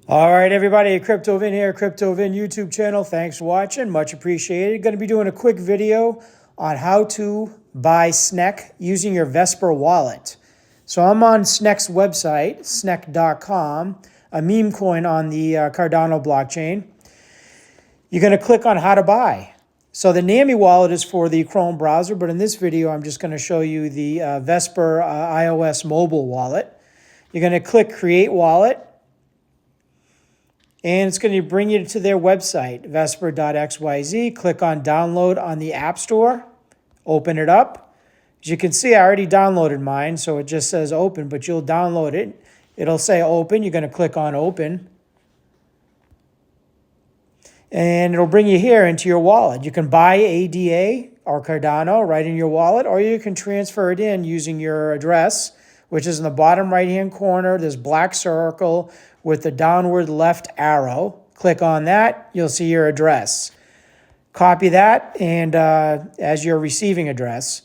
All right, everybody, CryptoVin here, CryptoVin YouTube channel. Thanks for watching. Much appreciated. Going to be doing a quick video on how to buy SNEK using your Vespr wallet. So I'm on SNEK's website, SNEK.com, a meme coin on the Cardano blockchain. You're going to click on how to buy. So the NAMI wallet is for the Chrome browser, but in this video, I'm just going to show you the Vespr iOS mobile wallet. You're going to click Create Wallet. And it's going to bring you to their website, Vespr.xyz. Click on Download on the App Store. Open it up. As you can see, I already downloaded mine, so it just says Open, but you'll download it. It'll say Open. You're going to click on Open. And it'll bring you here into your wallet. You can buy ADA or Cardano right in your wallet, or you can transfer it in using your address, which is in the bottom right-hand corner. This black circle with the downward left arrow. Click on that. You'll see your address. Copy that and as your receiving address.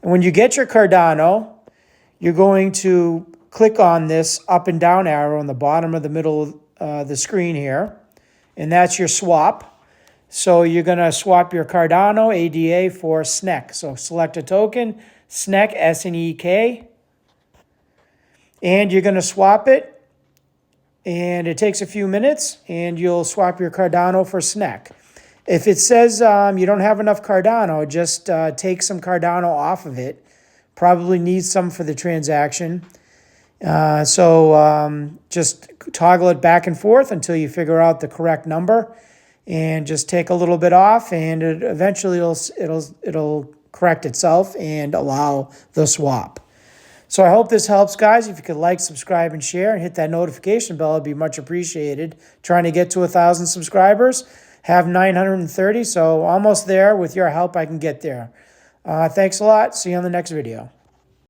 And when you get your Cardano, you're going to click on this up and down arrow in the bottom of the middle of the screen here. And that's your swap. So you're going to swap your Cardano ADA for SNEK. So select a token, SNEK, S-N-E-K. And you're going to swap it. And it takes a few minutes, and you'll swap your Cardano for SNEK. If it says you don't have enough Cardano, just take some Cardano off of it. Probably need some for the transaction. So just toggle it back and forth until you figure out the correct number, and just take a little bit off, and eventually it'll correct itself and allow the swap. So I hope this helps, guys. If you could like, subscribe, and share, and hit that notification bell, it'd be much appreciated. Trying to get to 1,000 subscribers. Have 930, so almost there. With your help, I can get there. Thanks a lot. See you on the next video.